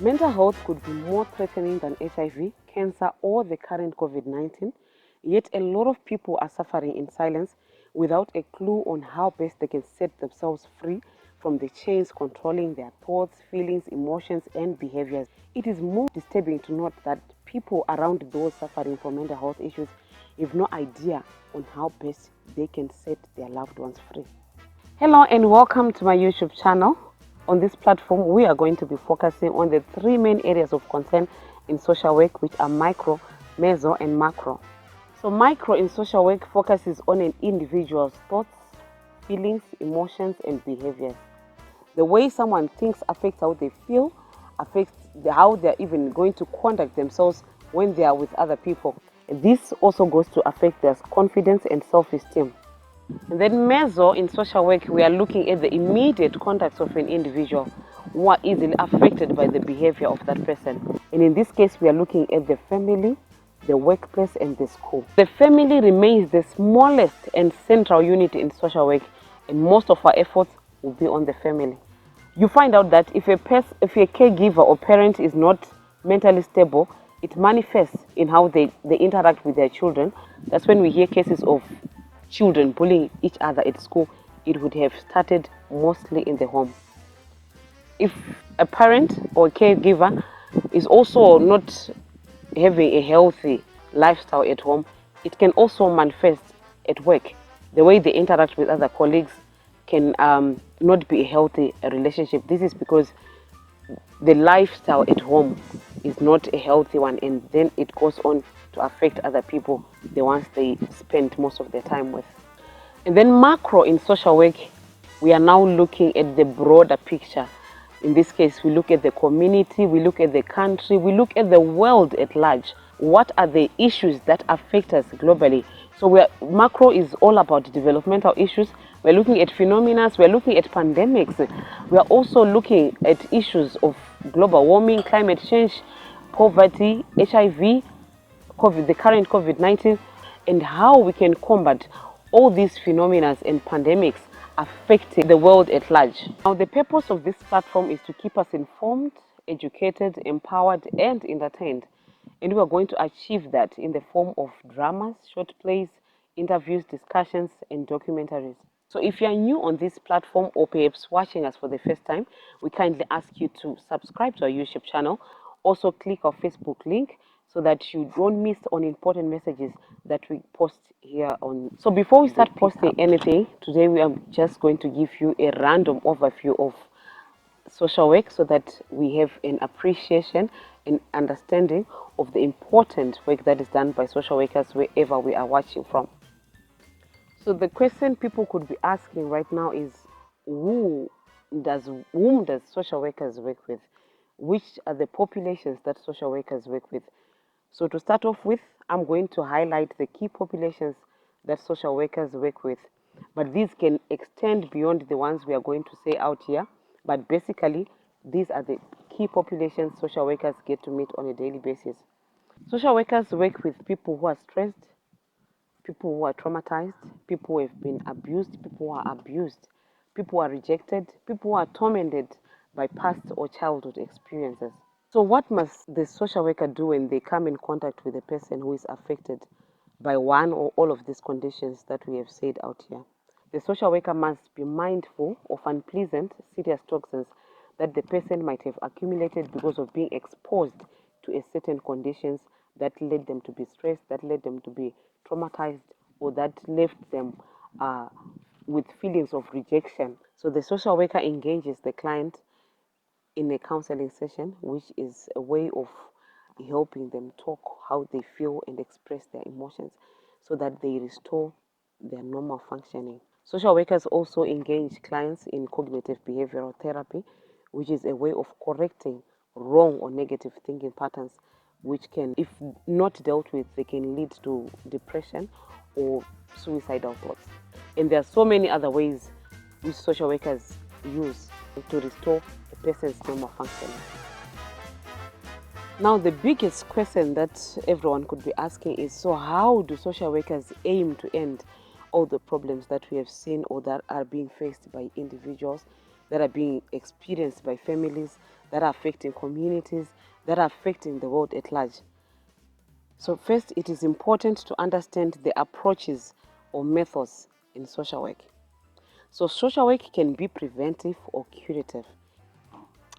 Mental health could be more threatening than HIV, cancer, or the current COVID-19, yet a lot of people are suffering in silence without a clue on how best they can set themselves free from the chains controlling their thoughts, feelings, emotions, and behaviors. It is more disturbing to note that people around those suffering from mental health issues have no idea on how best they can set their loved ones free. Hello and welcome to my YouTube channel. On this platform, we are going to be focusing on the three main areas of concern in social work, which are micro, mezzo, and macro. So micro in social work focuses on an individual's thoughts, feelings, emotions, and behaviors. The way someone thinks affects how they feel, affects how they're even going to conduct themselves when they are with other people. This also goes to affect their confidence and self-esteem. And then mezzo in social work, we are looking at the immediate contacts of an individual who are easily affected by the behavior of that person. And in this case, we are looking at the family, the workplace, and the school. The family remains the smallest and central unit in social work, and most of our efforts will be on the family. You find out that if a caregiver or parent is not mentally stable, it manifests in how they interact with their children. That's when we hear cases of children bullying each other at school. It would have started mostly in the home. If a parent or caregiver is also not having a healthy lifestyle at home, it can also manifest at work. The way they interact with other colleagues can not be a healthy relationship. This is because the lifestyle at home is not a healthy one, and then it goes on to affect other people, the ones they spend most of their time with. And then macro in social work, we are now looking at the broader picture. In this case, we look at the community, we look at the country, we look at the world at large. What are the issues that affect us globally? So macro is all about developmental issues. We're looking at phenomena, we're looking at pandemics. We are also looking at issues of global warming, climate change, poverty, HIV, the current COVID-19, and how we can combat all these phenomena and pandemics affecting the world at large. Now, the purpose of this platform is to keep us informed, educated, empowered, and entertained. And we are going to achieve that in the form of dramas, short plays, interviews, discussions, and documentaries. So if you are new on this platform or perhaps watching us for the first time, we kindly ask you to subscribe to our YouTube channel. Also click our Facebook link so that you don't miss on important messages that we post here on. So before we start posting anything, today we are just going to give you a random overview of social work so that we have an appreciation and understanding of the important work that is done by social workers wherever we are watching from. So the question people could be asking right now is, whom does social workers work with? Which are the populations that social workers work with? So to start off with, I'm going to highlight the key populations that social workers work with. But these can extend beyond the ones we are going to say out here. But basically, these are the key populations social workers get to meet on a daily basis. Social workers work with people who are stressed, people who are traumatized, people who have been abused, people who are abused, people who are rejected, people who are tormented by past or childhood experiences. So what must the social worker do when they come in contact with a person who is affected by one or all of these conditions that we have said out here? The social worker must be mindful of unpleasant, serious toxins that the person might have accumulated because of being exposed to a certain conditions that led them to be stressed, that led them to be traumatized, or that left them with feelings of rejection. So the social worker engages the client in a counseling session, which is a way of helping them talk how they feel and express their emotions so that they restore their normal functioning. Social workers also engage clients in cognitive behavioral therapy, which is a way of correcting wrong or negative thinking patterns, which can, if not dealt with, they can lead to depression or suicidal thoughts. And there are so many other ways which social workers use to restore a person's normal functioning. Now, the biggest question that everyone could be asking is, so how do social workers aim to end all the problems that we have seen or that are being faced by individuals, that are being experienced by families, that are affecting communities, that are affecting the world at large. So first, it is important to understand the approaches or methods in social work. So social work can be preventive or curative.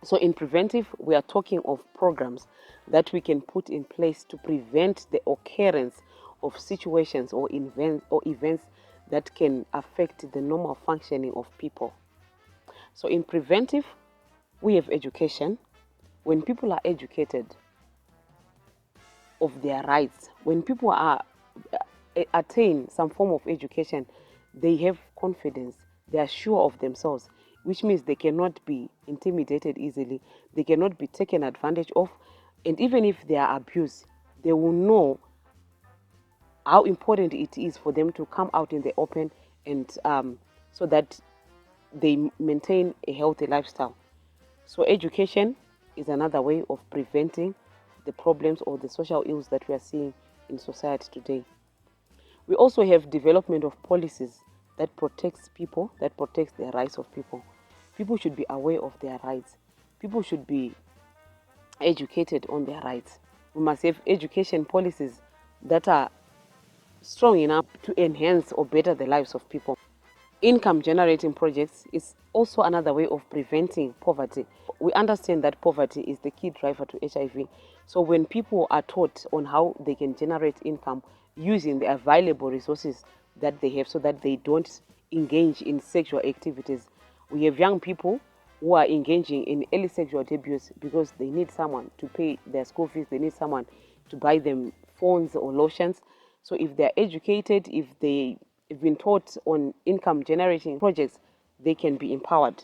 So in preventive, we are talking of programs that we can put in place to prevent the occurrence of situations or events that can affect the normal functioning of people. So in preventive, we have education. When people are educated of their rights, when people are attain some form of education, they have confidence, they are sure of themselves, which means they cannot be intimidated easily, they cannot be taken advantage of, and even if they are abused, they will know how important it is for them to come out in the open and so that they maintain a healthy lifestyle. So education is another way of preventing the problems or the social ills that we are seeing in society today. We also have development of policies that protects people, that protects the rights of people. People should be aware of their rights. People should be educated on their rights. We must have education policies that are strong enough to enhance or better the lives of people. Income generating projects is also another way of preventing poverty. We understand that poverty is the key driver to HIV. So when people are taught on how they can generate income using the available resources that they have so that they don't engage in sexual activities, we have young people who are engaging in early sexual abuse because they need someone to pay their school fees, they need someone to buy them phones or lotions. So if they're educated, if they've been taught on income generating projects, they can be empowered.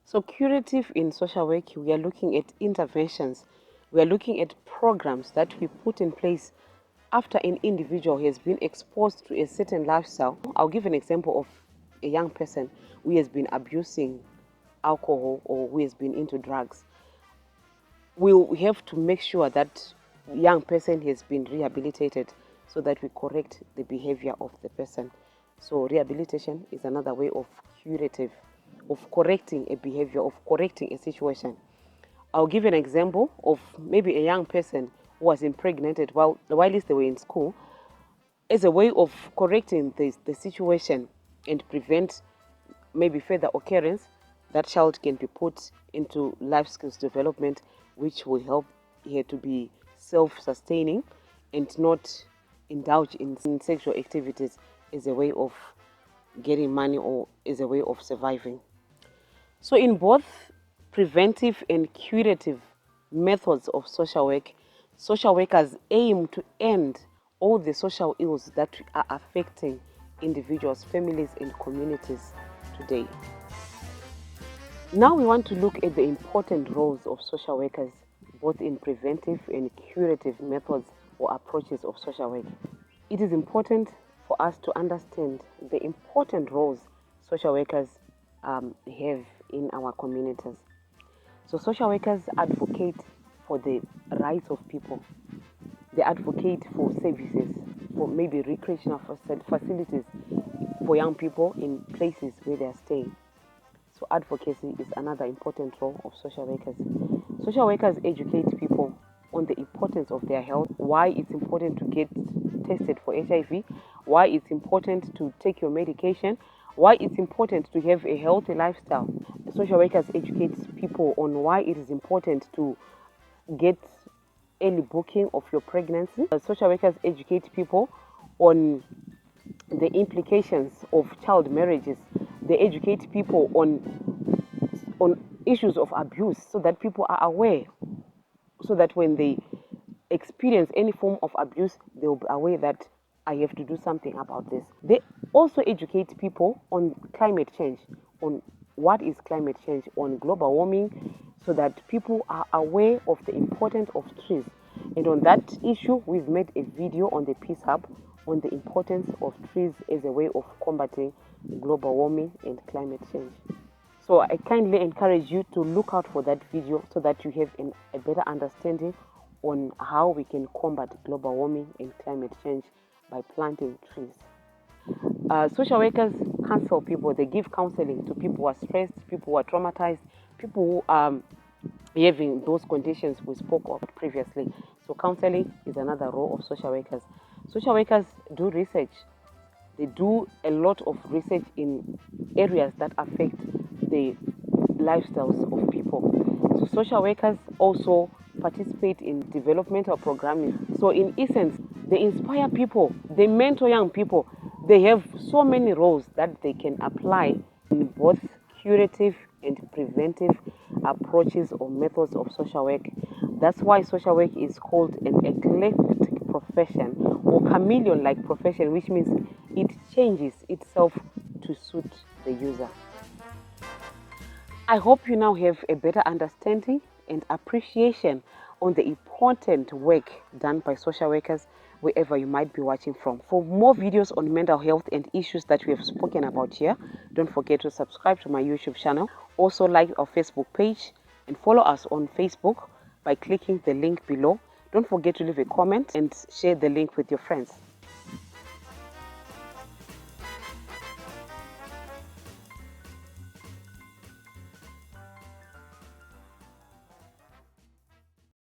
So curative in social work, we are looking at interventions. We are looking at programs that we put in place after an individual has been exposed to a certain lifestyle. I'll give an example of a young person who has been abusing alcohol or who has been into drugs. We'll have to make sure that young person has been rehabilitated so that we correct the behavior of the person. So rehabilitation is another way of curative, of correcting a behavior, of correcting a situation. I'll give an example of maybe a young person who was impregnated while they were in school. As a way of correcting the situation and prevent maybe further occurrence, that child can be put into life skills development, which will help her to be self-sustaining and not indulge in sexual activities as a way of getting money or as a way of surviving. So in both preventive and curative methods of social workers aim to end all the social ills that are affecting individuals, families, and communities today. Now we want to look at the important roles of social workers, both in preventive and curative methods or approaches of social work. It is important for us to understand the important roles social workers have in our communities. So social workers advocate for the rights of people. They advocate for services, for maybe recreational facilities for young people in places where they are staying. So advocacy is another important role of social workers. Social workers educate people on the importance of their health, why it's important to get tested for HIV, why it's important to take your medication, why it's important to have a healthy lifestyle. Social workers educate people on why it is important to get early booking of your pregnancy. Social workers educate people on the implications of child marriages. They educate people on issues of abuse so that people are aware, so that when they experience any form of abuse, they'll be aware that I have to do something about this. They also educate people on climate change, on what is climate change, on global warming, so that people are aware of the importance of trees. And on that issue, we've made a video on the Peace Hub on the importance of trees as a way of combating global warming and climate change. So I kindly encourage you to look out for that video so that you have a better understanding on how we can combat global warming and climate change by planting trees. Social workers counsel people, they give counseling to people who are stressed, people who are traumatized, people who having those conditions we spoke of previously. So counseling is another role of social workers. Social workers do research. They do a lot of research in areas that affect the lifestyles of people. So social workers also participate in developmental programming. So in essence, they inspire people, they mentor young people. They have so many roles that they can apply in both curative and preventive approaches or methods of social work. That's why social work is called an eclectic profession or chameleon-like profession, which means it changes itself to suit the user. I hope you now have a better understanding and appreciation on the important work done by social workers wherever you might be watching from. For more videos on mental health and issues that we have spoken about here, don't forget to subscribe to my YouTube channel. Also like our Facebook page and follow us on Facebook by clicking the link below. Don't forget to leave a comment and share the link with your friends.